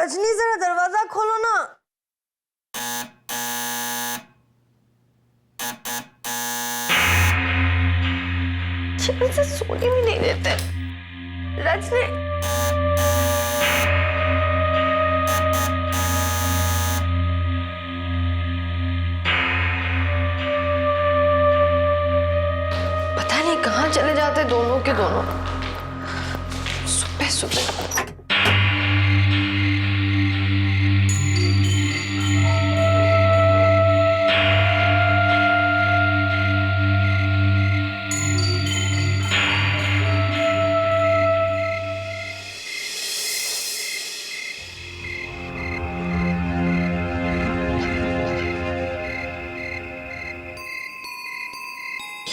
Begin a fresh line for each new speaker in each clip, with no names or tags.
रजनी जरा दरवाजा खोलो ना। चैन से सोने भी नहीं देते। रजनी पता नहीं कहाँ चले जाते दोनों के दोनों सुबह सुबह।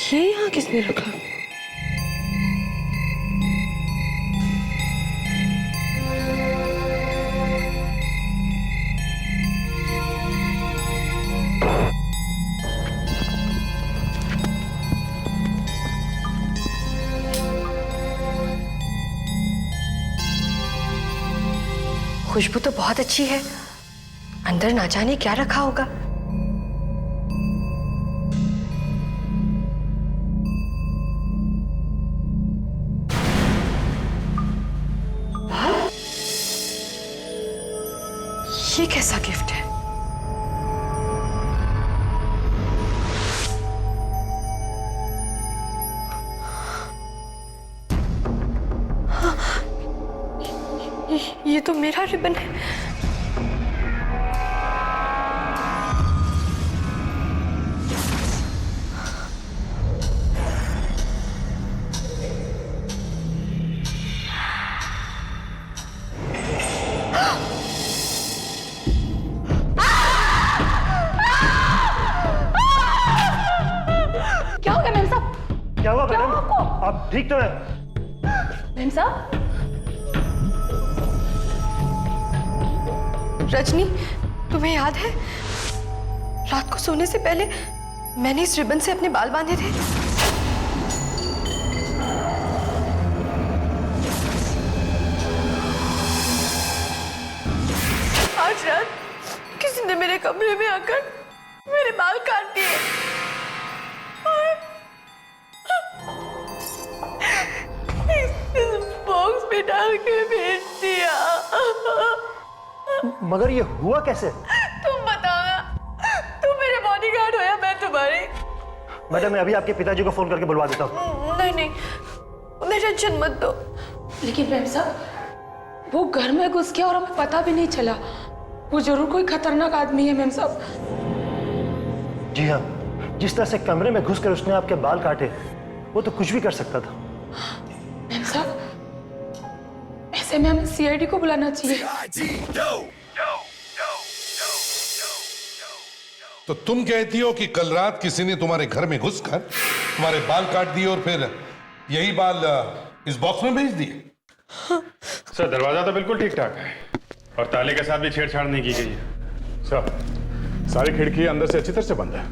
ये यहाँ किसने रखा? खुशबू तो बहुत अच्छी है, अंदर ना जाने क्या रखा होगा। ये कैसा गिफ्ट है? ये तो मेरा रिबन है।
क्या हो गया मेम साहब?
क्या हुआ
क्या
मैडम?
हुआ आपको?
आप ठीक तो है?
मेम साहब,
रजनी, तुम्हें याद है रात को सोने से पहले मैंने इस रिबन से अपने बाल बांधे थे? आज रात किसी ने मेरे कमरे में आकर मेरे बाल काट दिए और इस बॉक्स में डाल के भेज दिया।
मगर ये हुआ कैसे?
तुम बताओ ना, तुम मेरे बॉडीगार्ड हो या मैं तुम्हारी?
मैडम मैं अभी आपके पिताजी को फोन करके बुलवा देता हूँ।
नहीं नहीं, उन्हें टेंशन मत दो।
लेकिन मेम साहब वो घर में घुस गया और हमें पता भी नहीं चला। वो जरूर कोई खतरनाक आदमी है मेम साहब।
जी हाँ, जिस तरह से कमरे में घुसकर उसने आपके बाल काटे, वो तो कुछ भी कर सकता था।
मेम साहब ऐसे में हमें सीआईडी को बुलाना चाहिए।
तो तुम कहती हो कि कल रात किसी ने तुम्हारे घर में घुसकर तुम्हारे बाल काट दिए और फिर यही बाल इस बॉक्स में भेज दिए?
सर दरवाजा तो बिल्कुल ठीक ठाक है और ताले के साथ भी छेड़छाड़ नहीं की गई है। सर सारी खिड़की अंदर से अच्छी तरह से बंद है।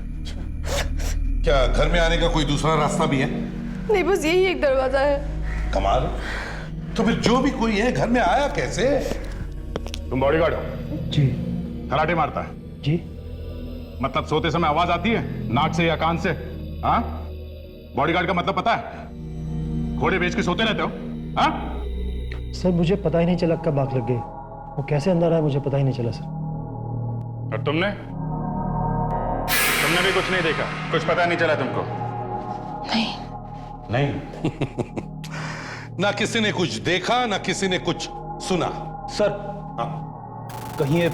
क्या घर में आने का कोई दूसरा रास्ता भी है?
नहीं, बस यही एक दरवाजा है।
कमाल। तो फिर जो भी कोई है घर में आया कैसे?
तुम बॉडीगार्ड हो?
जी।
खराटे मारता है?
जी।
मतलब सोते समय आवाज आती है नाक से या कान से? हाँ, बॉडीगार्ड का मतलब पता है? घोड़े बेच के सोते रहते हो? हाँ?
सर मुझे पता ही नहीं चला कब आग लग गई। वो कैसे अंदर आया मुझे पता ही नहीं चला सर।
और तुमने भी कुछ नहीं देखा? कुछ पता नहीं चला तुमको?
नहीं
नहीं। ना किसी ने कुछ देखा ना किसी ने कुछ सुना।
सर कहीं ये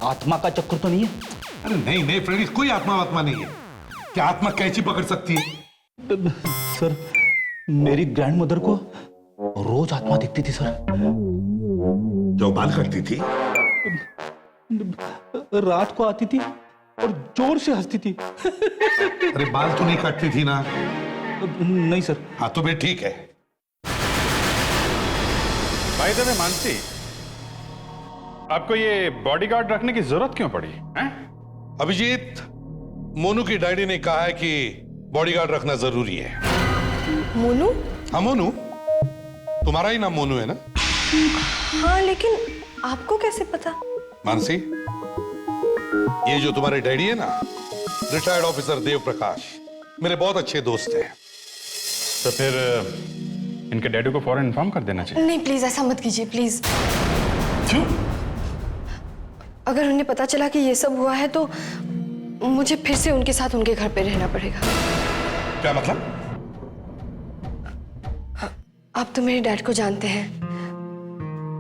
आत्मा का चक्कर तो नहीं है?
अरे नहीं नहीं फ्रेंड्स, कोई आत्मा नहीं है। क्या आत्मा कैंची पकड़ सकती है?
सर मेरी ग्रैंडमदर को रोज आत्मा दिखती थी सर।
जो बाल करती थी?
रात को आती थी और जोर से हंसती थी।
अरे बाल तो नहीं काटती थी ना?
नहीं सर।
हाँ तो फिर ठीक है।
भाई तुम्हें मानसी, आपको ये बॉडीगार्ड रखने की जरूरत क्यों पड़ी है?
अभिजीत, मोनू की डैडी ने कहा है कि बॉडीगार्ड रखना जरूरी है।
मोनू?
हाँ मोनू, तुम्हारा ही नाम मोनू है ना?
हाँ, लेकिन आपको कैसे पता?
मानसी, ये जो तुम्हारे डैडी है ना, रिटायर्ड ऑफिसर देव प्रकाश, मेरे बहुत अच्छे दोस्त हैं।
तो फिर इनके डैडी को फौरन इन्फॉर्म कर देना चाहिए।
नहीं प्लीज ऐसा मत कीजिए प्लीज।
क्यों?
अगर उन्हें पता चला कि ये सब हुआ है तो मुझे फिर से उनके साथ उनके घर पे रहना पड़ेगा।
क्या मतलब?
आप तो मेरे डैड को जानते हैं,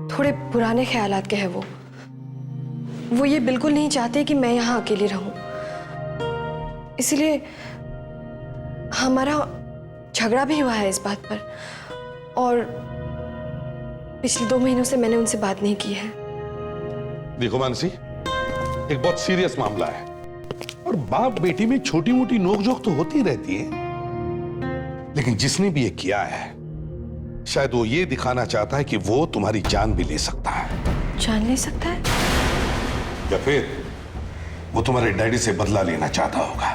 थोड़े पुराने ख्यालात के हैं वो ये बिल्कुल नहीं चाहते कि मैं यहाँ अकेली रहूं। इसलिए हमारा झगड़ा भी हुआ है इस बात पर, और पिछले 2 महीनों से मैंने उनसे बात नहीं की है।
देखो मानसी, एक बहुत सीरियस मामला है और बाप बेटी में छोटी मोटी नोकझोंक तो होती रहती है, लेकिन जिसने भी ये किया है शायद वो ये दिखाना चाहता है कि वो तुम्हारी जान भी ले सकता है।
जान ले सकता है?
या फिर वो तुम्हारे डैडी से बदला लेना चाहता होगा।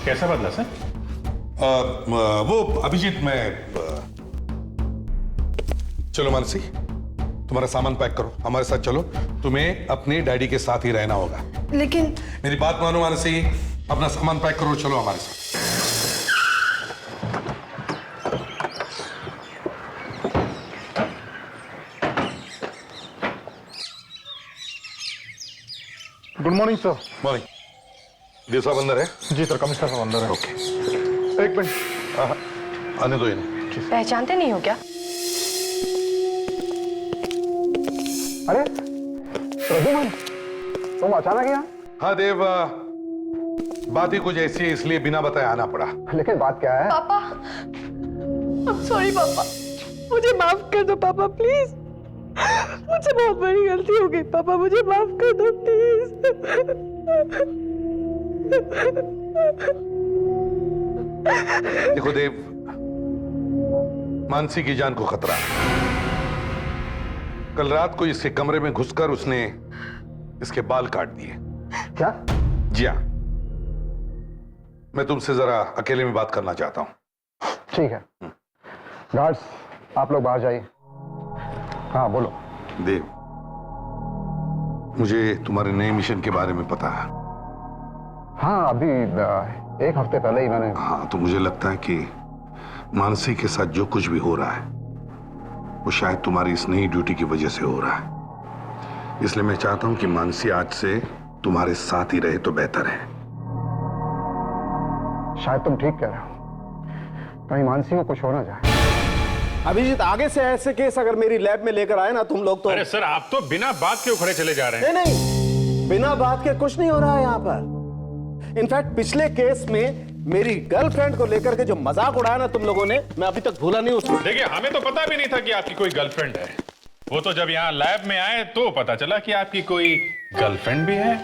कैसा बदला सर?
वो अभिजीत, चलो मानसी, तुम्हारा सामान पैक करो, हमारे साथ चलो, तुम्हें अपने डैडी के साथ ही रहना होगा।
लेकिन
मेरी बात मानो मानसी, अपना सामान पैक करो, चलो हमारे साथ।
Good morning sir.
मॉर्निंग। देव साहब अंदर है?
जी सर, कमिश्नर साहब अंदर है।
ओके,
एक मिनट,
आने दो इन्हें।
पहचानते नहीं हो क्या?
अरे प्रद्युमन, तुम अचानक यहाँ?
हाँ देव, बात ही कुछ ऐसी है, इसलिए बिना बताए आना पड़ा।
लेकिन बात क्या है?
पापा, I'm sorry पापा, मुझे माफ कर दो पापा प्लीज। मुझसे बहुत बड़ी गलती हो गई पापा, मुझे माफ कर दो प्लीज।
देखो देव, मानसी की जान को खतरा है। कल रात को इसके कमरे में घुसकर उसने इसके बाल काट दिए।
क्या?
जी हाँ, मैं तुमसे जरा अकेले में बात करना चाहता हूं।
ठीक है, गार्ड्स आप लोग बाहर जाइए। हाँ बोलो।
देव, मुझे तुम्हारे नए मिशन के बारे में पता है।
हाँ, अभी 1 हफ्ते पहले ही मैंने।
हाँ, तो मुझे लगता है कि मानसी के साथ जो कुछ भी हो रहा है वो शायद तुम्हारी इस नई ड्यूटी की वजह से हो रहा है। इसलिए मैं चाहता हूं कि मानसी आज से तुम्हारे साथ ही रहे तो बेहतर है।
शायद तुम ठीक कह रहे हो, कहीं मानसी को कुछ हो ना जाए।
अभिजीत, आगे से ऐसे केस अगर मेरी लैब में लेकर आए ना तुम लोग तो।
अरे सर, आप तो बिना बात के उखड़े चले जा रहे हैं।
नहीं नहीं, बिना बात के कुछ नहीं हो रहा है यहाँ पर। इनफैक्ट पिछले केस में मेरी गर्लफ्रेंड को लेकर के जो मजाक उड़ाया ना तुम लोगों ने, मैं अभी तक भूला नहीं उसको।
देखिए, हमें तो पता भी नहीं था कि आपकी कोई गर्लफ्रेंड है। वो तो जब यहाँ लैब में आए तो पता चला कि आपकी कोई गर्लफ्रेंड भी है।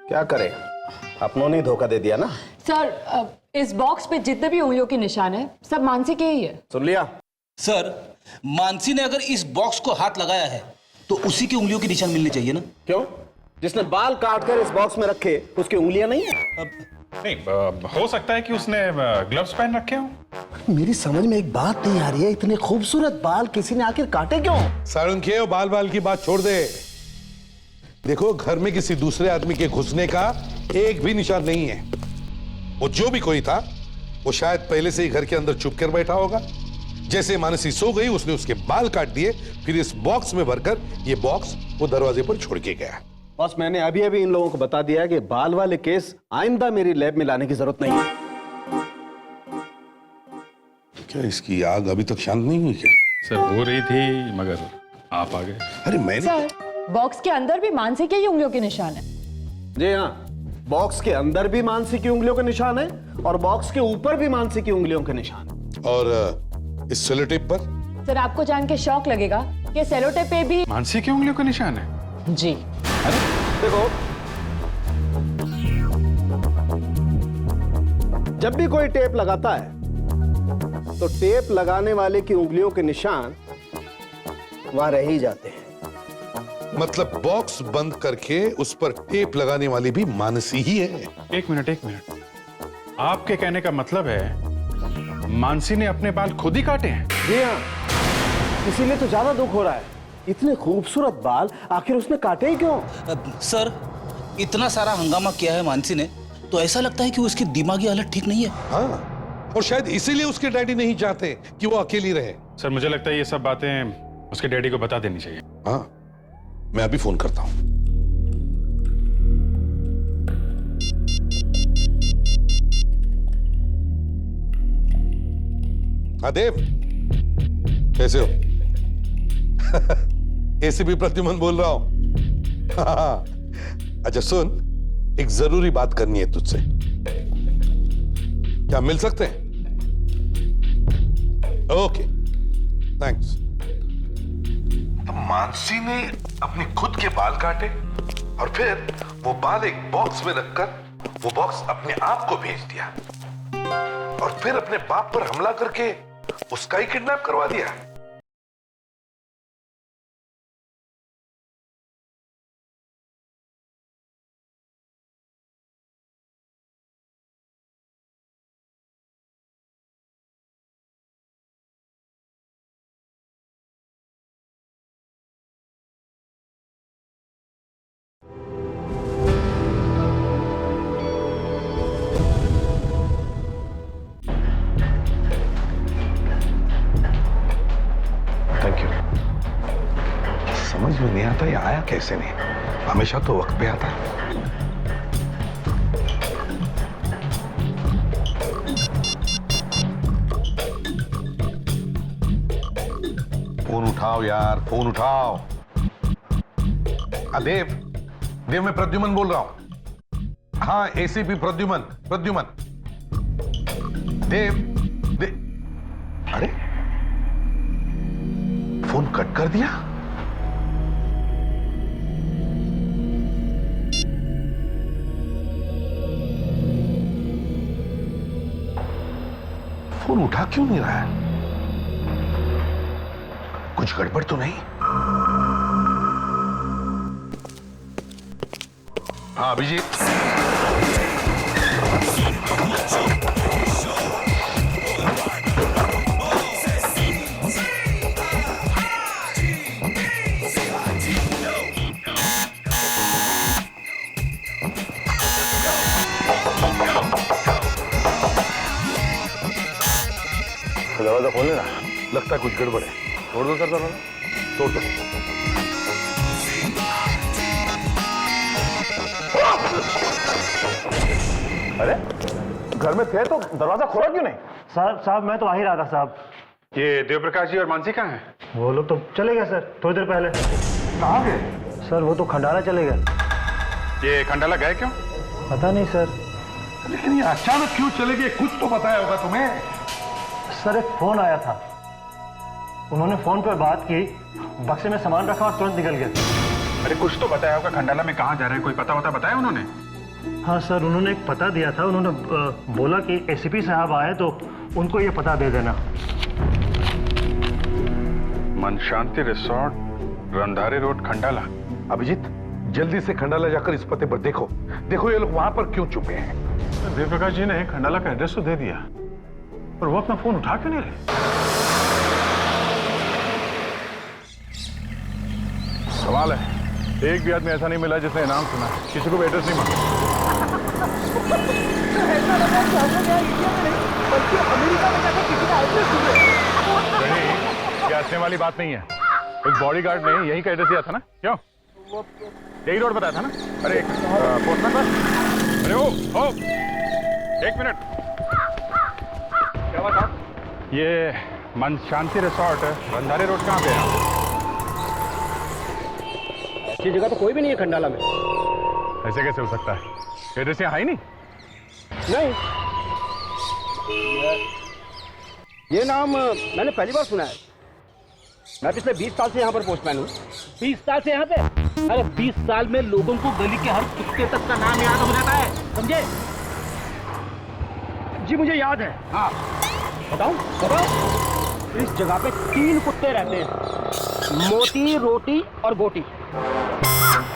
क्या करे, अपनों ने धोखा दे दिया ना।
सर, इस बॉक्स पे जितने भी उंगलियों के निशान है सब मानसी के ही है।
सुन लिया?
सर, मानसी ने अगर इस बॉक्स को हाथ लगाया है तो उसी की उंगलियों के निशान मिलने चाहिए ना।
क्यों? जिसने बाल काट कर इस बॉक्स में रखे उसकी उंगलियां नहीं है?
नहीं, हो सकता है कि उसने ग्लव्स पहन रखे हो।
मेरी समझ में एक बात नहीं आ रही है, इतने खूबसूरत बाल किसी ने आखिर काटे क्यों?
साळुंखे, बाल बाल की बात छोड़ दे। देखो, घर में किसी दूसरे आदमी के घुसने का एक भी निशान नहीं है। वो जो भी कोई था वो शायद पहले से ही घर के अंदर छुप कर बैठा होगा। जैसे मानसी सो गई, उसने उसके बाल काट दिए, फिर इस बॉक्स में भरकर ये बॉक्स वो दरवाजे पर छोड़ के गया।
बस मैंने अभी अभी इन लोगों को बता दिया कि बाल वाले केस आइंदा मेरी लैब में लाने की जरूरत नहीं है।
क्या इसकी आग अभी तक शांत नहीं हुई क्या?
सर, हो रही थी मगर आप आ गए।
अरे मैंने
सर, बॉक्स के अंदर भी मानसी के ही उंगलियों के निशान है।
जी हाँ, बॉक्स के अंदर भी मानसी की उंगलियों के निशान है और बॉक्स के ऊपर भी मानसी की उंगलियों के निशान है।
और इस सेलो टेप पर?
सर, आपको जान के शौक लगेगा कि सेलोटेप पे भी
मानसी की उंगलियों का निशान है।
जी।
देखो, जब भी कोई टेप लगाता है तो टेप लगाने वाले की उंगलियों के निशान वहां रह ही जाते हैं।
मतलब बॉक्स बंद करके उस पर टेप लगाने वाली भी मानसी ही है।
एक मिनट, आपके कहने का मतलब है मानसी ने अपने बाल खुद ही काटे हैं?
जी हाँ, इसीलिए तो ज्यादा दुख हो रहा है इतने खूबसूरत बाल आखिर उसने काटे ही क्यों?
सर, इतना सारा हंगामा किया है मानसी ने, तो ऐसा लगता है कि उसकी दिमागी हालत ठीक नहीं है।
हाँ, और शायद इसीलिए उसके डैडी नहीं चाहते कि वो अकेली रहे।
सर मुझे लगता है ये सब बातें उसके डैडी को बता देनी चाहिए।
हाँ, मैं अभी फोन करता हूं। हाँ देव, कैसे हो? एसीपी प्रद्युमन बोल रहा हूं। हाँ, अच्छा सुन, एक जरूरी बात करनी है तुझसे। क्या मिल सकते हैं? Okay, thanks. मानसी ने अपने खुद के बाल काटे और फिर वो बाल एक बॉक्स में रखकर वो बॉक्स अपने आप को भेज दिया और फिर अपने बाप पर हमला करके उसका ही किडनैप करवा दिया। Thank you. समझ में नहीं आता ये आया कैसे नहीं, हमेशा तो वक्त पे आता है। फोन उठाओ यार, फोन उठाओ। देव, देव मैं प्रद्युमन बोल रहा हूं। हाँ, एसीपी प्रद्युमन, प्रद्युमन। देव, अरे फोन कट कर दिया। फोन उठा क्यों नहीं रहा है? कुछ गड़बड़ तो नहीं? हाँ अभिजीत,
दरवाजा खोलने ना।
लगता है कुछ गड़बड़ है।
तोड़ दो सर दरवाजा।
तोड़ दो।
अरे घर में थे तो दरवाजा खोला क्यों नहीं? साहब मैं तो आ ही रहा था साहब।
ये देवप्रकाश जी और मानसी कहाँ हैं?
वो लोग तो चले गए सर, थोड़ी देर पहले।
कहाँ गए?
सर वो तो खंडाला चले गए।
ये खंडाला गए क्यों?
पता नहीं सर।
लेकिन ये अचानक क्यों चले गए? कुछ तो बताया होगा तुम्हें।
सर एक फोन आया था, उन्होंने फोन पर बात की, बक्से में सामान रखा और तुरंत निकल गए।
अरे कुछ तो बताया होगा, खंडाला में कहाँ जा रहे हैं, कोई पता होता बताया उन्होंने?
हाँ सर, उन्होंने एक पता दिया था। उन्होंने बोला कि एसीपी साहब आए तो उनको ये पता दे देना।
मन शांति रिसोर्ट, रंधारी रोड, खंडाला।
अभिजीत, जल्दी से खंडाला जाकर इस पते पर देखो। देखो ये लोग वहां पर क्यों छुपे हैं।
देवप्रकाश जी ने खंडाला का एड्रेस तो दे दिया, पर वो अपना फोन उठा क्यों नहीं रहे? सवाल है, एक भी आदमी ऐसा नहीं मिला जिसने इनाम सुना, किसी को भी एड्रेस नहीं मांगा। ये हंसने वाली बात नहीं है। उस बॉडीगार्ड ने यही का एड्रेस दिया था ना? क्यों? यही रोड बताया था ना? अरे पोस्टमैन बस। अरे ओ एक मिनट। क्या बात है? ये मन शांति रिसोर्ट रंधारी रोड कहाँ पे है?
अच्छी जगह तो कोई भी नहीं है खंडाला में।
ऐसे कैसे हो सकता है? एड्रेस यहाँ है ही नहीं।
नहीं, ये नाम मैंने पहली बार सुना है। मैं पिछले 20 साल से यहाँ पर पोस्टमैन हूँ। 20 साल से यहाँ पे? अरे 20 साल में लोगों को गली के हर कुत्ते तक का नाम याद हो जाता है, समझे? जी मुझे याद है। हाँ बताऊँ? बताओ। इस जगह पे 3 कुत्ते रहते हैं, मोटी, रोटी और गोटी।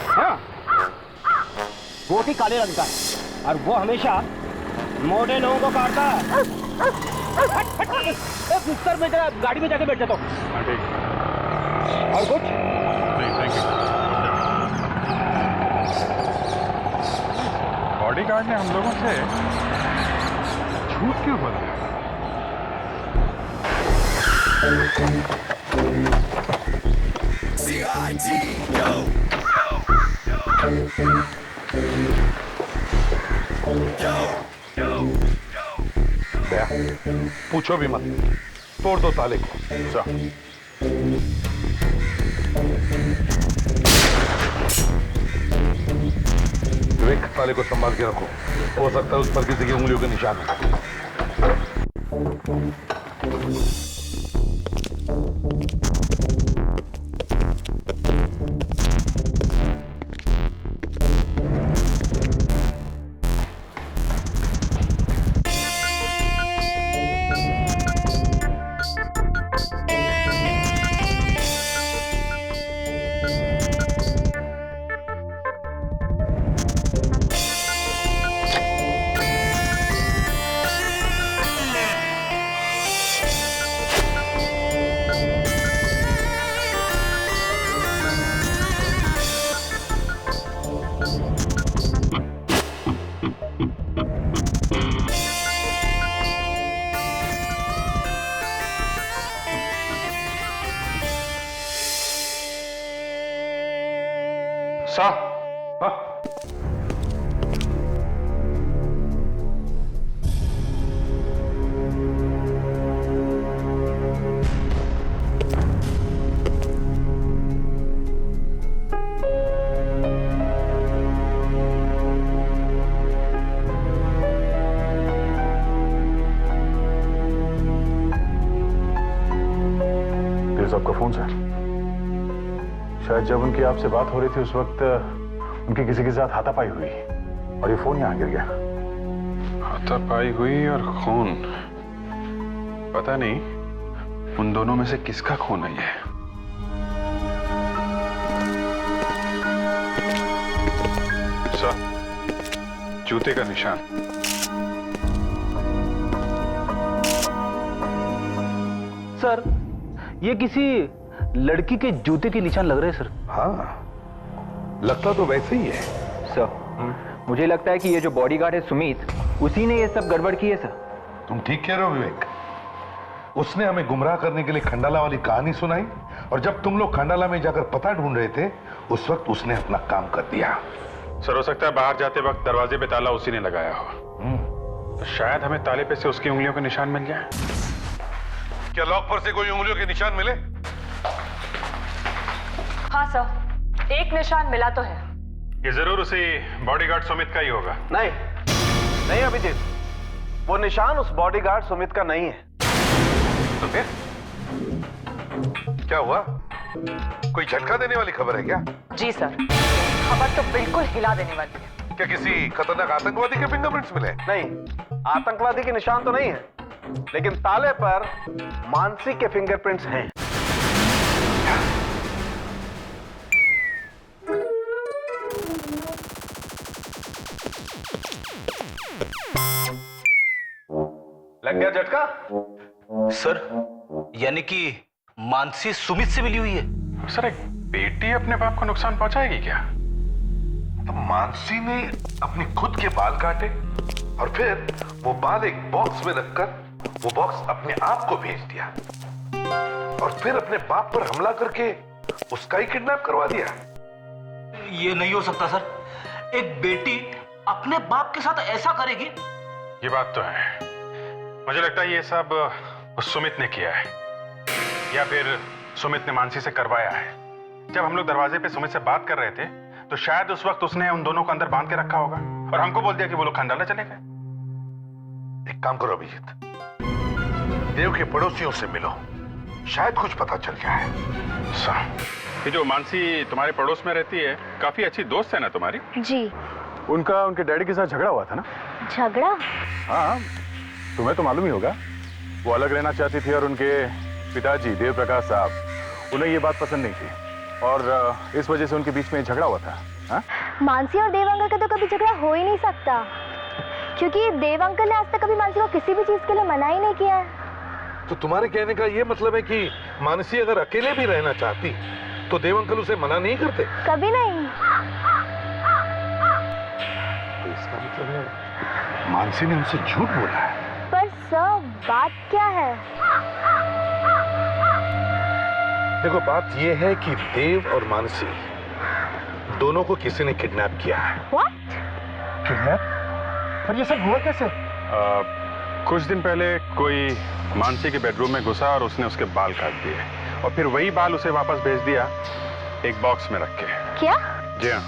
हाँ, गोटी काले रंग का है और वो हमेशा मोटे लोगों को काटता है। सर मैं जरा गाड़ी में जाके बैठ जाता हूँ। और कुछ
बॉडीगार्ड ने हम लोगों से झूठ क्यों बोला?
दया, पूछो भी मत, तोड़ दो ताले को। विवेक, ताले को संभाल के रखो, हो सकता है उस पर किसी की उंगलियों के निशान है।
आपका फोन सर, शायद जब उनकी आपसे बात हो रही थी उस वक्त उनकी किसी के साथ हाथापाई हुई और ये फोन यहां गिर गया। हाथापाई हुई और खून, पता नहीं उन दोनों में से किसका खून है ये। सर, जूते का निशान।
सर, ये किसी लड़की के जूते के निशान लग रहे हैं सर।
हाँ, लगता तो वैसे ही है
सर। मुझे लगता है कि ये जो बॉडीगार्ड है सुमित, उसी ने ये सब गड़बड़ की है सर।
तुम ठीक कह रहे हो विवेक, उसने हमें गुमराह करने के लिए खंडाला वाली कहानी सुनाई और जब तुम लोग खंडाला में जाकर पता ढूंढ रहे थे उस वक्त उसने अपना काम कर दिया।
सर, हो सकता है बाहर जाते वक्त दरवाजे पे ताला उसी ने लगाया हो, तो शायद हमें ताले पे से उसकी उंगलियों के निशान मिल जाए।
क्या लॉक पर से कोई उंगलियों के निशान मिले?
हाँ सर, एक निशान मिला तो है।
ये जरूर उसी बॉडीगार्ड सुमित का ही होगा।
नहीं नहीं अभिजीत, वो निशान उस बॉडीगार्ड सुमित का नहीं है।
तो फिर क्या हुआ? कोई झटका देने वाली खबर है क्या?
जी सर, खबर तो बिल्कुल हिला देने वाली है।
क्या किसी खतरनाक आतंकवादी के फिंगरप्रिंट्स मिले?
नहीं, आतंकवादी के निशान तो नहीं है, लेकिन ताले पर मानसी के फिंगरप्रिंट्स हैं। लग गया झटका?
सर, यानी कि मानसी सुमित से मिली हुई है।
सर, एक बेटी अपने बाप को नुकसान पहुंचाएगी क्या?
तो मानसी ने अपनी खुद के बाल काटे और फिर वो बाल एक बॉक्स में रखकर वो बॉक्स अपने आप को भेज दिया और फिर अपने बाप पर हमला करके उसका ही किडनैप करवा दिया।
ये नहीं हो सकता सर, एक बेटी अपने बाप के साथ ऐसा करेगी?
ये बात तो है। मुझे लगता है ये सब उस सुमित ने किया है या फिर सुमित ने मानसी से करवाया है। जब हम लोग दरवाजे पे सुमित से बात कर रहे थे तो शायद उस वक्त उसने उन दोनों को अंदर बांध के रखा होगा और हमको बोल दिया कि वो लोग खंडाला चले गए।
एक काम करो अभिजीत, देव के पड़ोसियों से मिलो, शायद कुछ पता चल जाए।
ये जो मानसी तुम्हारे पड़ोस में रहती है, काफी अच्छी दोस्त है ना तुम्हारी?
जी।
उनका उनके डैडी के साथ झगड़ा हुआ था ना?
झगड़ा?
हाँ, तुम्हें तो मालूम ही होगा। वो अलग रहना चाहती थी और उनके पिताजी देव प्रकाश साहब, उन्हें ये बात पसंद नहीं थी और इस वजह से उनके बीच में झगड़ा हुआ था। हाँ?
मानसी और देव अंकल का तो कभी झगड़ा हो ही नहीं सकता, क्योंकि देव अंकल ने आज तक कभी मानसी को किसी भी चीज के लिए मना ही नहीं किया है।
तो तुम्हारे कहने का ये मतलब है कि मानसी अगर अकेले भी रहना चाहती तो देव अंकल उसे मना नहीं करते?
कभी नहीं।
इसका मतलब है मानसी ने उनसे झूठ बोला है।
पर सर बात क्या है?
देखो बात यह है कि देव और मानसी दोनों को किसी ने किडनैप किया है।
What?
किडनैप? पर ये सब हुआ कैसे?
कुछ दिन पहले कोई मानसी के बेडरूम में घुसा और उसने उसके बाल काट दिए और फिर वही बाल उसे वापस भेज दिया एक बॉक्स में रख के।
क्या?
जी हाँ,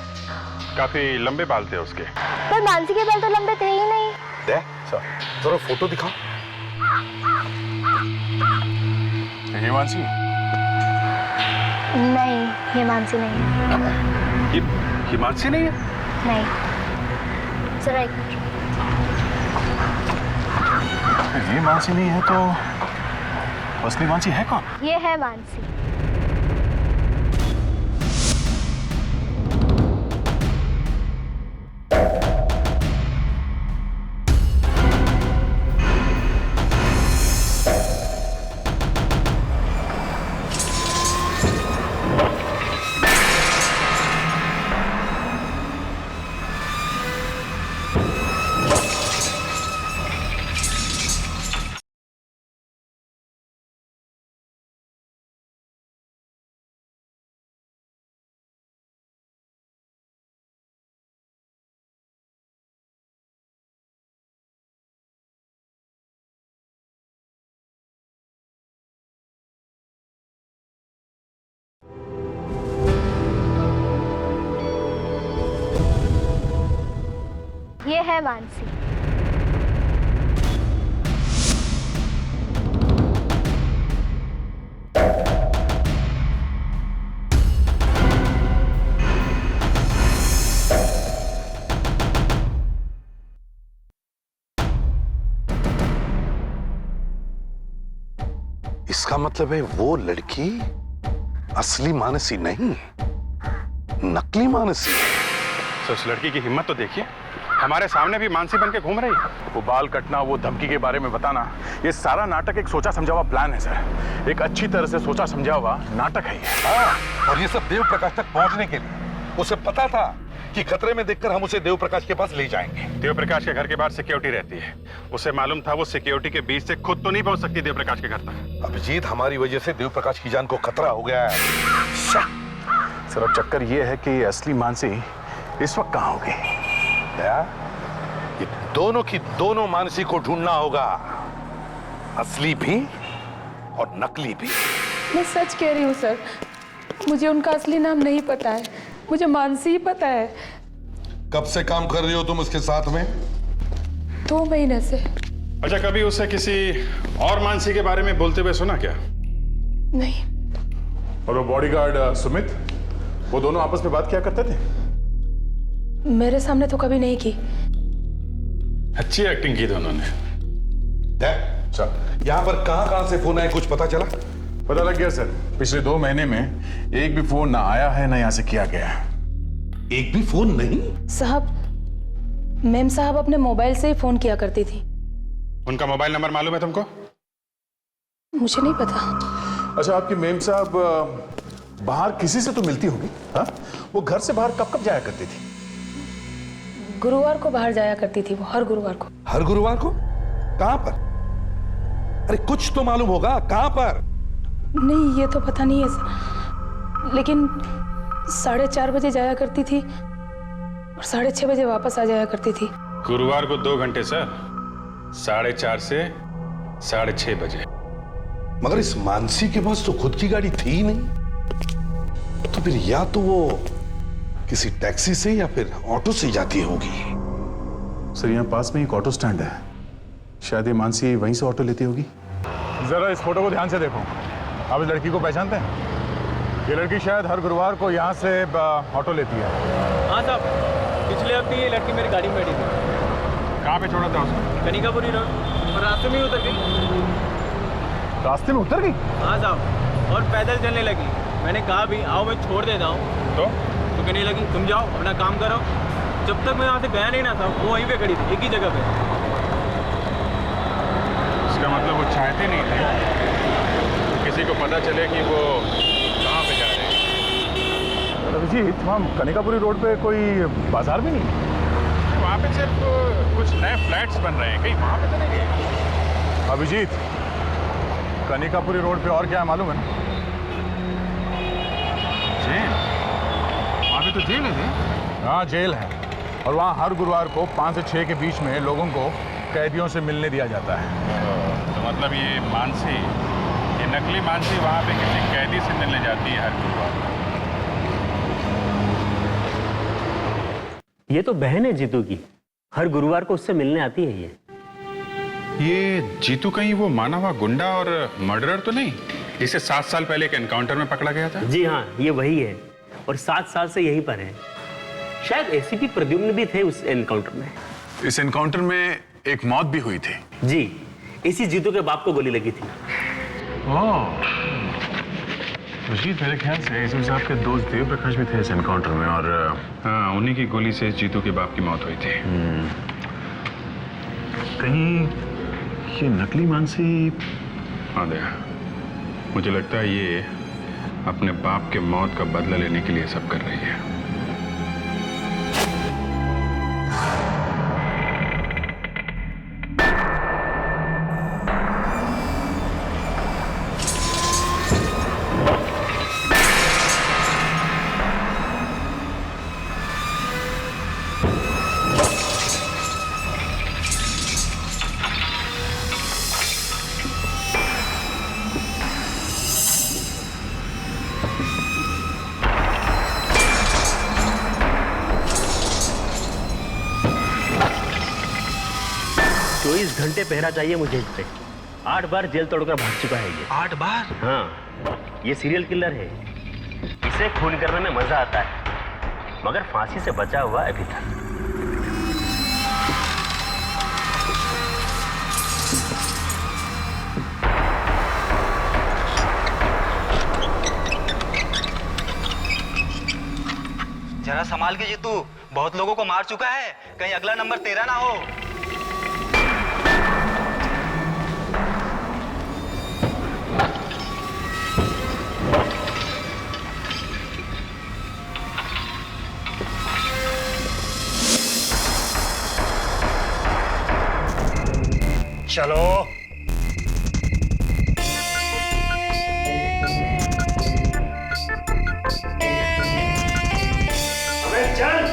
काफी लंबे बाल थे उसके।
पर मानसी के बाल तो लंबे थे ही नहीं।
दे जरा फोटो दिखाओ।
ये मानसी?
नहीं, ये मानसी नहीं है।
ये मानसी नहीं है?
नहीं। जरा एक मिनट।
ये मानसी नहीं है तो असली मानसी है कौन?
ये है मानसी। ये है मानसी।
इसका मतलब है वो लड़की असली मानसी नहीं, नकली मानसी।
तो उस लड़की की हिम्मत तो देखिए, हमारे सामने भी मानसी बन के घूम रही है। वो बाल कटना, वो धमकी के बारे में बताना, ये सारा नाटक एक सोचा समझा हुआ प्लान है सर। एक अच्छी तरह से सोचा समझा हुआ नाटक है ये।
हाँ, और ये सब देव प्रकाश तक पहुंचने के लिए उसे पता था कि खतरे में देखकर हम उसे देव प्रकाश के पास ले जाएंगे।
देव प्रकाश के घर के बाहर सिक्योरिटी रहती है, उसे मालूम था वो सिक्योरिटी के बीच से खुद तो नहीं पहुंच सकती देव प्रकाश के घर तक।
अभिजीत, हमारी वजह से देव प्रकाश की जान को खतरा हो गया है।
सर अब चक्कर ये है कि असली मानसी इस वक्त कहाँ होगी?
ये दोनों की दोनों मानसी को ढूंढना होगा, असली भी और नकली भी।
मैं सच कह रही हूँ सर, मुझे उनका असली नाम नहीं पता है, मुझे मानसी ही पता है।
कब से काम कर रही हो तुम उसके साथ में?
2 महीने से।
अच्छा, कभी उसे किसी और मानसी के बारे में बोलते हुए सुना क्या?
नहीं।
और वो बॉडीगार्ड सुमित, वो दोनों आपस में बात किया करते थे?
मेरे सामने तो कभी नहीं की।
अच्छी एक्टिंग की दोनों ने।
यहाँ पर कहां से फोन आए, कुछ पता चला?
पता लग गया सर, पिछले 2 महीने में एक भी फोन ना आया है ना यहाँ से किया गया।
एक भी फोन नहीं?
साहब, मेम साहब अपने मोबाइल से ही फोन किया करती थी।
उनका मोबाइल नंबर मालूम है तुमको?
मुझे नहीं पता।
अच्छा, आपकी मेम साहब बाहर किसी से तो मिलती होगी? हाँ, वो घर से बाहर कब कब जाया करती थी?
गुरुवार को बाहर जाया करती थी वो, हर गुरुवार को।
हर गुरुवार को? कहां पर? अरे कुछ तो मालूम होगा, कहां पर?
नहीं, ये तो पता नहीं है सर, लेकिन 4:30 बजे जाया करती थी और 6:30 बजे वापस आ जाया करती थी।
गुरुवार को 2 घंटे सर, 4:30 से 6:30 बजे।
मगर इस मानसी के पास तो खुद की गाड़ी थी ही नहीं, तो फिर या तो वो किसी टैक्सी से या फिर ऑटो से जाती होगी।
सर, यहाँ पास में एक ऑटो स्टैंड है, शायद ये मानसी वहीं से ऑटो लेती होगी। जरा इस फोटो को ध्यान से देखो, आप इस लड़की को पहचानते हैं? ये लड़की शायद हर गुरुवार को यहाँ से ऑटो लेती है।
हाँ साहब, पिछले हफ्ते ये लड़की मेरी गाड़ी में बैठी थी।
कहाँ पे छोड़ा था उसको?
कनिकापुरी रोड, और रास्ते में ही उतर गई।
रास्ते में उतर गई?
हाँ साहब, और पैदल चलने लगी। मैंने कहा भी आओ मैं छोड़ देता हूँ, तो कहने लगी तुम जाओ अपना काम करो। जब तक मैं यहाँ से गया नहीं ना था, वो वहीं पे खड़ी थी, एक ही जगह पे।
इसका मतलब वो चाहते नहीं थे किसी को पता चले कि वो कहाँ पे जा रहे हैं। अभिजीत, वहाँ कनिकापुरी रोड पे कोई बाजार भी नहीं? वहाँ पे सिर्फ कुछ नए फ्लैट्स बन रहे हैं, कहीं वहाँ पे तो नहीं गए? अभिजीत, कनिकापुरी रोड पे और क्या है मालूम है? जेल। वहाँ पे तो जेल है। हाँ, जेल है, और वहाँ हर गुरुवार को 5 से 6 के बीच में लोगों को कैदियों से मिलने दिया जाता है।
तो मतलब ये मानसी, ये नकली मानसी वहाँ पे किसी कैदी से मिलने जाती है हर गुरुवार।
ये तो बहन है जीतू की, हर गुरुवार को उससे मिलने आती है
ये जीतू कहीं वो माना हुआ गुंडा और मर्डरर तो नहीं, इसे 7 साल पहले एक एनकाउंटर में पकड़ा गया था?
जी हाँ, ये वही है, और 7 साल से यहीं पर है। शायद एसीपी प्रद्युम्न भी थे उस एनकाउंटर में।
इस एनकाउंटर में एक मौत भी हुई थी।
जी, इसी जीतू के बाप को गोली लगी थी।
अजीत, मेरे ख्याल से इसमें से आपके दोस्त देव प्रकाश भी थे इस एनकाउंटर में, और हाँ, उन्हीं की गोली से जीतू के बाप की मौत हुई थी। कहीं ये नकली मानसी? हाँ दया, मुझे लगता है ये अपने बाप के मौत का बदला लेने के लिए सब कर रही है।
घंटे पहरा चाहिए मुझे इस पे। 8 बार जेल तोड़कर भाग चुका है ये।
8 बार?
हाँ, ये सीरियल किलर है। इसे खून करने में मजा आता है, मगर फांसी से बचा हुआ अभी तक।
जरा संभाल के जीतू, बहुत लोगों को मार चुका है, कहीं अगला नंबर तेरा ना हो। चलो चल।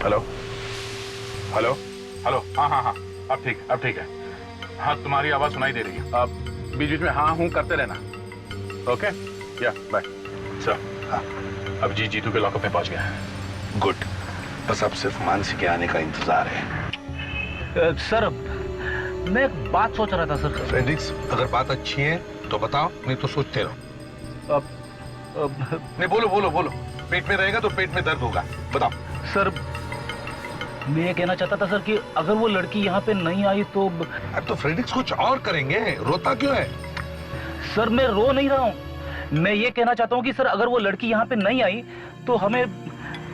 हेलो हेलो हेलो, हाँ हाँ हाँ, अब ठीक है। हाँ, तुम्हारी आवाज सुनाई दे रही है। अब बीच बीच में हाँ हूँ करते रहना। ओके, या बाय। सर, हाँ, अब जीतू के लॉकअप में पहुंच गया है।
गुड, बस अब सिर्फ मानसी के आने का इंतजार है।
सर, मैं एक बात सोच रहा था सर।
फ्रेडरिक्स, अगर बात अच्छी है तो बताओ, नहीं तो सोचते रहो। नहीं, बोलो। पेट में रहेगा तो पेट में दर्द होगा, बताओ।
सर, मैं ये कहना चाहता था सर कि अगर वो लड़की यहाँ पे नहीं आई तो...
अब तो फ्रेडरिक्स कुछ और करेंगे, रोता क्यों है?
सर, मैं रो नहीं रहा हूँ, मैं ये कहना चाहता हूँ कि सर अगर वो लड़की यहाँ पे नहीं आई तो हमें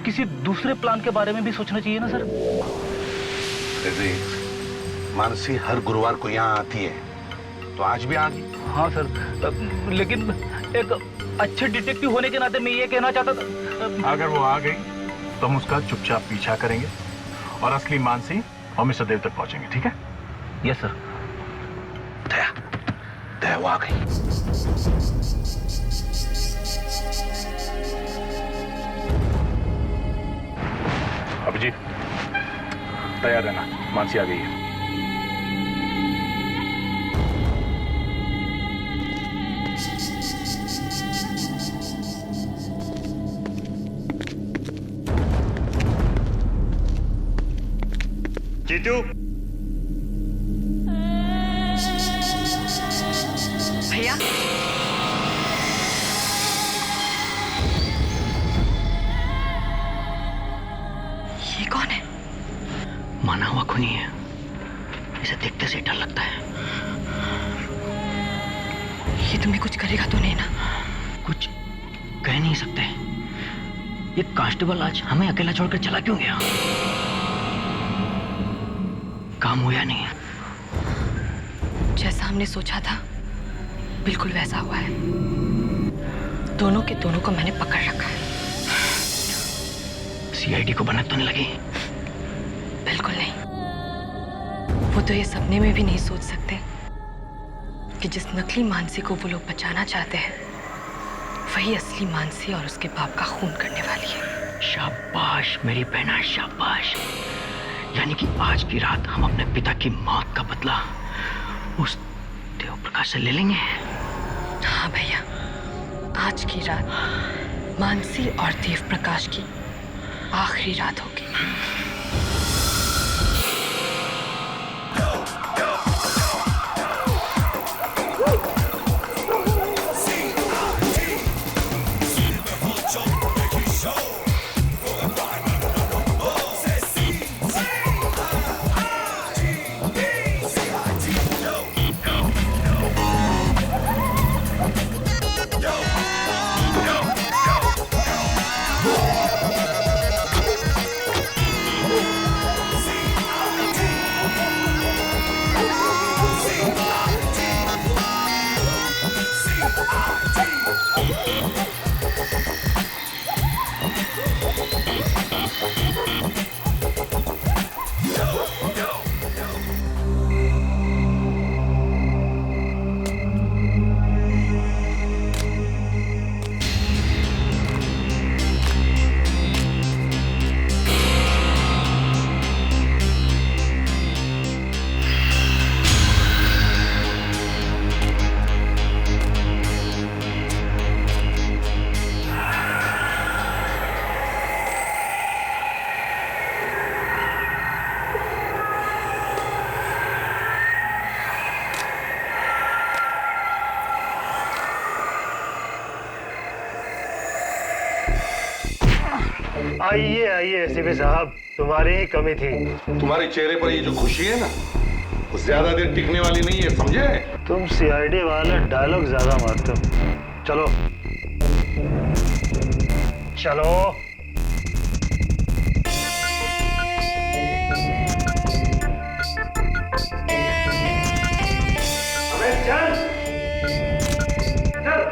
किसी दूसरे प्लान के बारे में भी सोचना चाहिए ना सर।
फ्रेडरिक्स, मानसी हर गुरुवार को यहाँ आती है, तो आज भी आ गई।
हाँ सर, लेकिन एक अच्छे डिटेक्टिव होने के नाते मैं ये कहना चाहता था,
अगर वो आ गई तो हम उसका चुपचाप पीछा करेंगे और असली मानसी और मिस्टर देव तक पहुंचेंगे, ठीक है?
Yes sir.
दया वो आ गई।
अभिजीत, तैयार रहना, मानसी आ गई है।
जीतू,
भैया, ये कौन है?
माना हुआ खूनी है। इसे देखते से डर लगता है।
ये तुम्हें कुछ करेगा तो नहीं ना?
कुछ कह नहीं सकते। ये कांस्टेबल आज हमें अकेला छोड़कर चला क्यों गया? काम हुआ नहीं।
जैसा हमने सोचा था बिल्कुल वैसा हुआ है। दोनों के दोनों को मैंने पकड़ रखा है।
सीआईडी को भनक तो नहीं लगी?
बिल्कुल नहीं। वो तो ये सपने में भी नहीं सोच सकते कि जिस नकली मानसी को वो लोग बचाना चाहते हैं वही असली मानसी और उसके बाप का खून करने वाली है।
शाबाश मेरी बहना, शाबाश। यानी कि आज की रात हम अपने पिता की मौत का बदला उस देव प्रकाश से ले लेंगे।
हाँ भैया, आज की रात मानसी और देव प्रकाश की आखिरी रात होगी।
आइए आइए एसीपी साहब, तुम्हारी ही कमी थी।
तुम्हारे चेहरे पर ये जो खुशी है ना, वो ज्यादा देर टिकने वाली नहीं है, समझे?
तुम सीआईडी वाले डायलॉग ज्यादा मारते हो। चलो चलो। चल चल।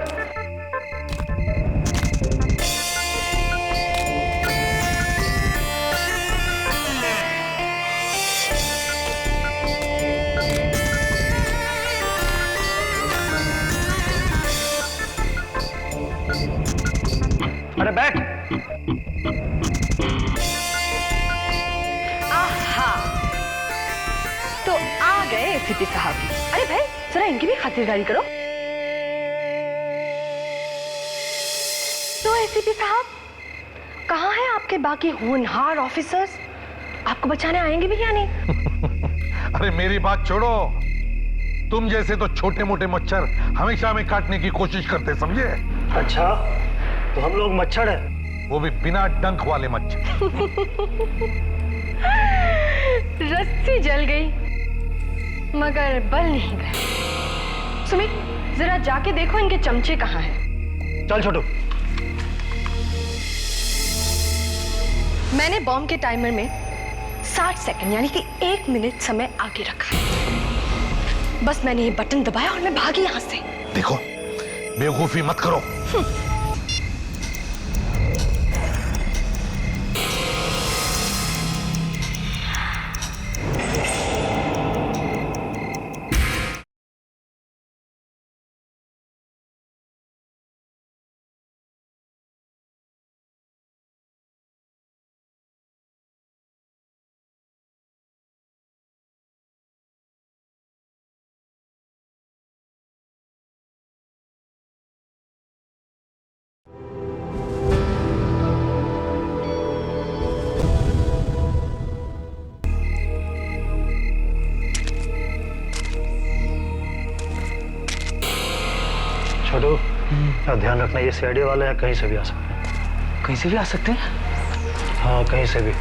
अरे बैठ।
आहा, तो आ गए एसीपी साहब। अरे भाई जरा इनकी भी खातिरदारी करो। तो एसीपी साहब, कहाँ हैं आपके बाकी होनहार ऑफिसर्स? आपको बचाने आएंगे भी या नहीं?
अरे मेरी बात छोड़ो, तुम जैसे तो छोटे मोटे मच्छर हमेशा हमें काटने की कोशिश करते, समझे?
अच्छा, तो हम लोग मच्छर हैं?
वो भी बिना डंक वाले मच्छर।
रस्सी जल गई मगर बल नहीं गए। सुमित, जरा जाके देखो इनके चमचे कहाँ हैं।
चल छोटू।
मैंने बॉम्ब के टाइमर में 60 सेकंड यानी कि 1 मिनट समय आगे रखा है। बस मैंने ये बटन दबाया और मैं भागी यहां से।
देखो, बेवकूफी मत करो।
छोटू, ध्यान रखना, ये सीआईडी वाले हैं, कहीं से भी आ सकते हैं।
कहीं से भी आ सकते हैं?
हाँ, कहीं से भी।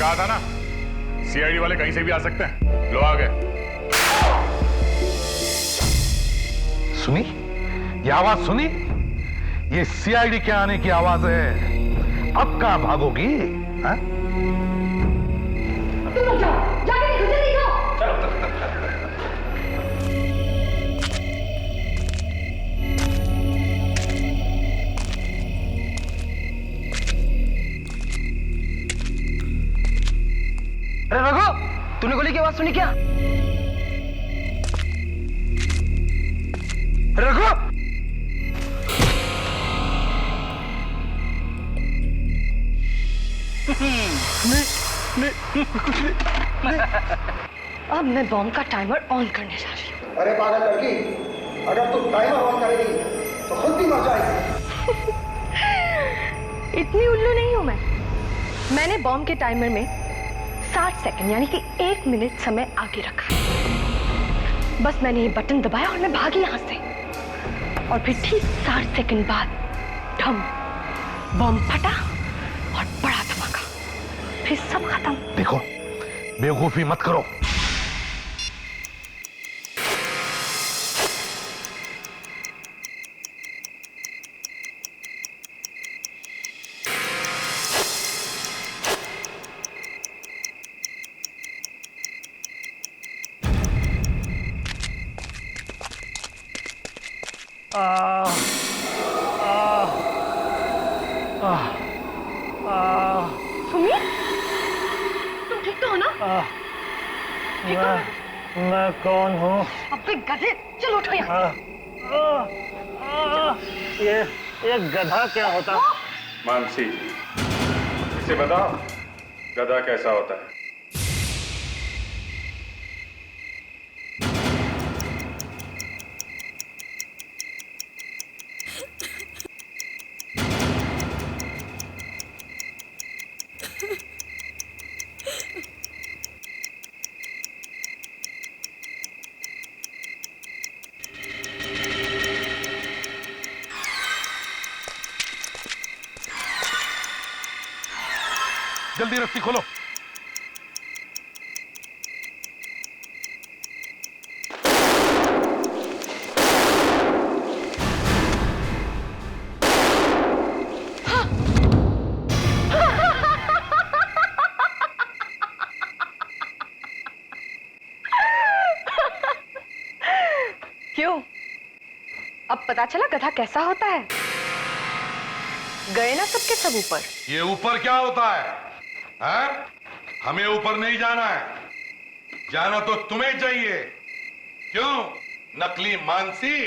कहा था ना, सीआईडी वाले कहीं से भी आ सकते हैं। लो आ गए।
सुनी ये आवाज सुनी? ये सीआईडी के आने की आवाज है। अब कहां भागोगी? हाँ?
अरे रघु, तूने गोली की आवाज सुनी क्या? रघु!
अब मैं बॉम्ब का टाइमर ऑन करने जा रही हूँ।
अरे पागल लड़की, अगर तू टाइमर ऑन करेगी तो खुद भी मर जाएगी।
इतनी उल्लू नहीं हूं मैं। मैंने बॉम्ब के टाइमर में 60 सेकंड यानी कि 1 मिनट समय आगे रखा। बस मैंने ये बटन दबाया और मैं भागी यहां से। और फिर ठीक 60 सेकंड बाद ढम, बॉम्ब फटा और बड़ा धमाका। फिर सब खत्म।
देखो, बेवकूफी मत करो।
सुमित, तुम ठीक तो हो ना? ठीक हो?
मैं कौन हूँ?
अबे गधे, चलो उठो यहाँ।
ये गधा क्या होता?
मानसी, इसे बताओ गधा कैसा होता है?
जल्दी रस्सी खोलो।
क्यों? अब पता चला गधा कैसा होता है? गए ना सबके सब ऊपर।
ये ऊपर क्या होता है? हैं? हमें ऊपर नहीं जाना है, जाना तो तुम्हें चाहिए। क्यों नकली मानसी?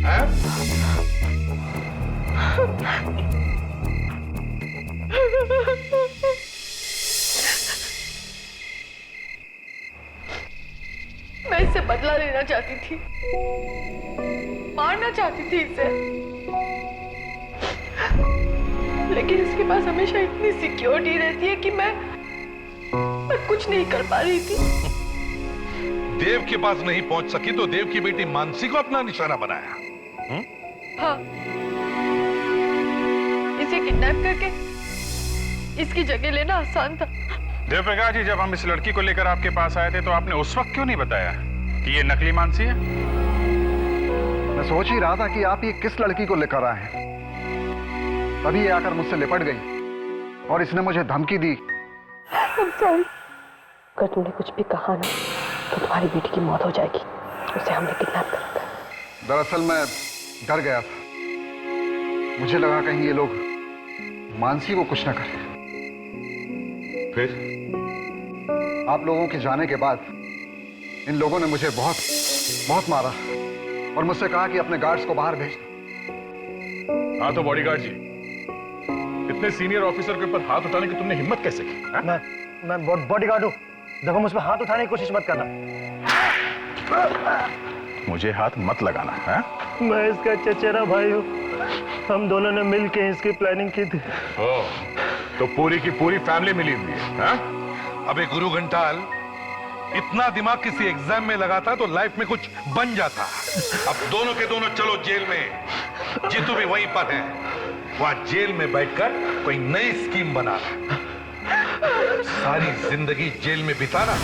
हैं?
मैं इससे बदला लेना चाहती थी, मारना चाहती थी इसे, लेकिन इसके पास हमेशा इतनी सिक्योरिटी रहती है कि मैं कुछ नहीं कर पा रही थी।
देव के पास नहीं पहुंच सकी तो देव की बेटी मानसी को अपना निशाना बनाया।
हाँ, इसे किडनैप करके इसकी जगह लेना आसान था।
देव प्रकाश जी, जब हम इस लड़की को लेकर आपके पास आए थे तो आपने उस वक्त क्यों नहीं बताया कि ये नकली मानसी है?
मैं सोच ही रहा था कि आप ये किस लड़की को लेकर आए हैं। तभी ये आकर मुझसे लिपट गई और इसने मुझे धमकी दी।
अगर तुमने कुछ भी कहा ना तो तुम्हारी बेटी की मौत हो जाएगी। उसे हमने किडनैप कर रखा है।
दरअसल मैं डर गया था, मुझे लगा कहीं ये लोग मानसी को कुछ न करें।
फिर
आप लोगों के जाने के बाद इन लोगों ने मुझे बहुत मारा और मुझसे कहा कि अपने गार्ड्स को बाहर भेज।
हाँ तो बॉडीगार्ड जी, इतने सीनियर ऑफिसर के ऊपर हाथ उठाने की तुमने हिम्मत कैसे की?
मैं बॉडीगार्ड हूँ। देखो, मुझ पर हाथ उठाने की कोशिश मत करना।
मुझे हाथ मत लगाना है।
मैं इसका चचेरा भाई हूँ। हम दोनों ने मिलकर इसकी प्लानिंग की थी।
तो पूरी की पूरी फैमिली मिली हुई है?
अबे गुरु घंटाल, इतना दिमाग किसी एग्जाम में लगाता तो लाइफ में कुछ बन जाता। अब दोनों के दोनों चलो जेल में। जीतू भी वहीं पर है, वहां जेल में बैठकर कोई नई स्कीम बना रहा है। सारी जिंदगी जेल में बिताना।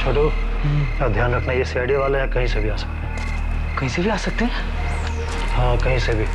छोटू, ध्यान रखना, ये सीआईडी वाले हैं, कहीं से भी आ सकते हैं।
कहीं से भी आ सकते हैं?
हाँ, कहीं से भी।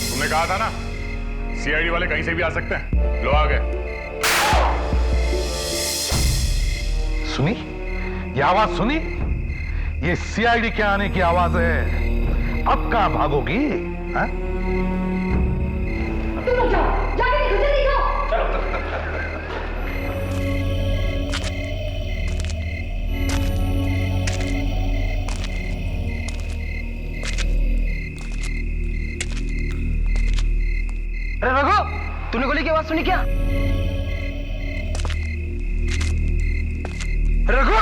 तुमने कहा था ना सीआईडी वाले कहीं से भी आ सकते हैं। लो आ गए।
सुनी ये आवाज सुनी? ये सीआईडी के आने की आवाज है। अब कहां भागोगी? हाँ?
तुम लोग जाओ, जाके देखो, जल्दी जाओ।
अरे रघु, तूने गोली की आवाज सुनी क्या? रघु!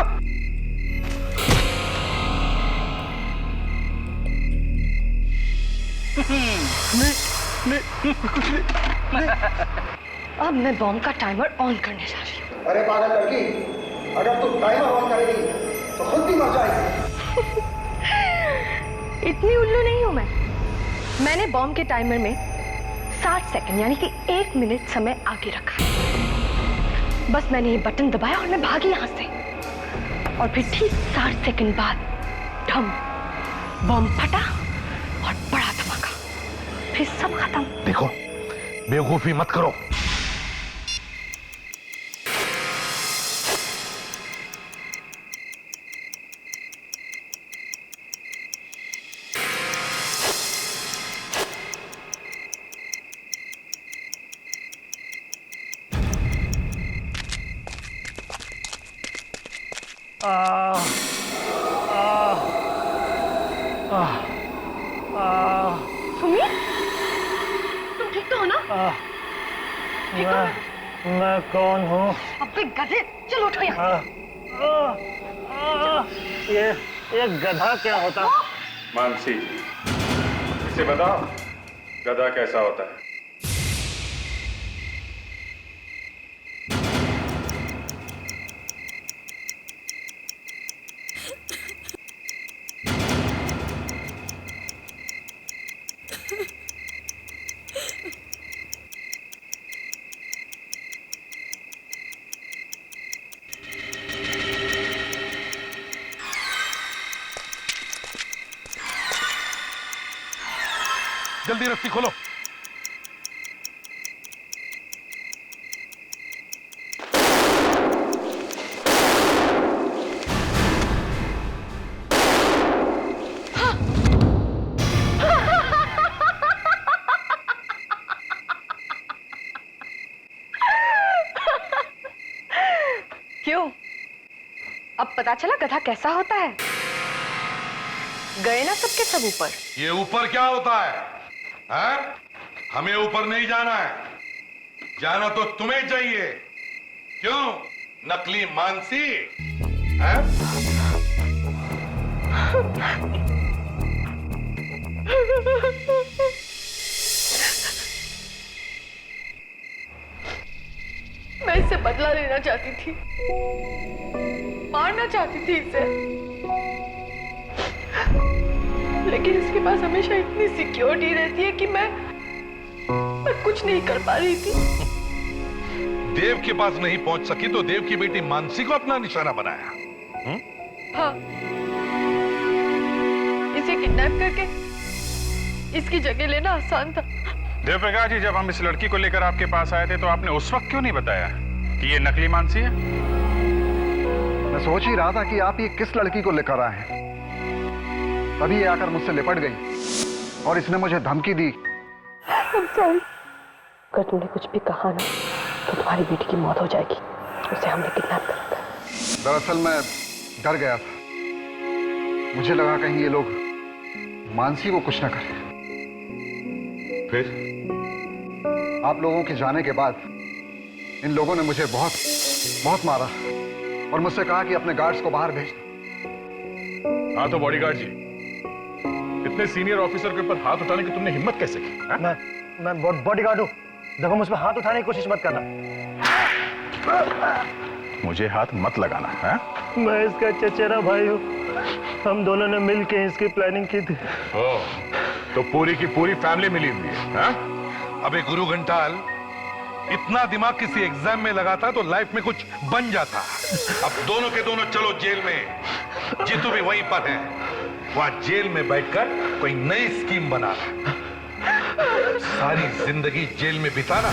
अब मैं बॉम्ब का टाइमर ऑन करने जा रही हूँ।
अरे पागल लड़की, अगर तू टाइमर ऑन करेगी तो खुद भी मर जाएगी।
इतनी उल्लू नहीं हूं मैं। मैंने बॉम्ब के टाइमर में 60 सेकंड यानी कि 1 मिनट समय आगे रखा। बस मैंने ये बटन दबाया और मैं भागी यहां से। और फिर ठीक 60 सेकंड बाद ढम, बॉम्ब फटा और बड़ा धमाका। फिर सब खत्म।
देखो, बेवकूफी मत करो।
सुमित, तुम ठीक तो हो ना? ठीक हो?
मैं कौन हूँ?
अबे गधे, चलो उठो यहाँ।
ये गधा क्या होता?
मानसी, इसे बताओ गधा कैसा होता है?
जल्दी रस्सी खोलो।
क्यों? अब पता चला गधा कैसा होता है? गए ना सबके सब ऊपर।
ये ऊपर क्या होता है? हैं? हमें ऊपर नहीं जाना है, जाना तो तुम्हें चाहिए। क्यों नकली मानसी? हैं?
मैं इससे बदला लेना चाहती थी, मारना चाहती थी इसे, लेकिन इसके पास हमेशा इतनी सिक्योरिटी रहती है कि मैं कुछ नहीं कर पा रही थी।
देव के पास नहीं पहुंच सकी तो देव की बेटी मानसी को अपना निशाना बनाया।
हाँ, इसे किडनैप करके इसकी जगह लेना आसान था।
देव प्रकाश जी, जब हम इस लड़की को लेकर आपके पास आए थे तो आपने उस वक्त क्यों नहीं बताया कि ये नकली मानसी है?
मैं सोच ही रहा था कि आप ये किस लड़की को लेकर आए हैं, तभी ये आकर मुझसे लिपट गई और इसने मुझे धमकी दी।
अगर तुमने कुछ भी कहा ना तो तुम्हारी बेटी की मौत हो जाएगी। उसे हमने किडनैप करा था।
दरअसल मैं डर गया था, मुझे लगा कहीं ये लोग मानसी को कुछ न करें।
फिर
आप लोगों के जाने के बाद इन लोगों ने मुझे बहुत बहुत मारा और मुझसे कहा कि अपने गार्ड्स को बाहर भेज।
हाँ तो बॉडीगार्ड जी, इतने सीनियर ऑफिसर के ऊपर हाथ उठाने की तुमने हिम्मत कैसे की?
मैं बॉडीगार्ड हूँ, देखो मुझ पर हाथ उठाने की कोशिश मत करना।
मुझे हाथ मत लगाना है।
मैं इसका चचेरा भाई हूँ, हम दोनों ने मिलकर इसकी प्लानिंग की थी।
तो पूरी की पूरी फैमिली मिली हुई है?
अबे गुरु घंटाल, इतना दिमाग किसी एग्जाम में लगाता तो लाइफ में कुछ बन जाता। अब दोनों के दोनों चलो जेल में। जीतू भी वहीं पर है, वहां जेल में बैठकर कोई नई स्कीम बना। सारी जिंदगी जेल में बिताना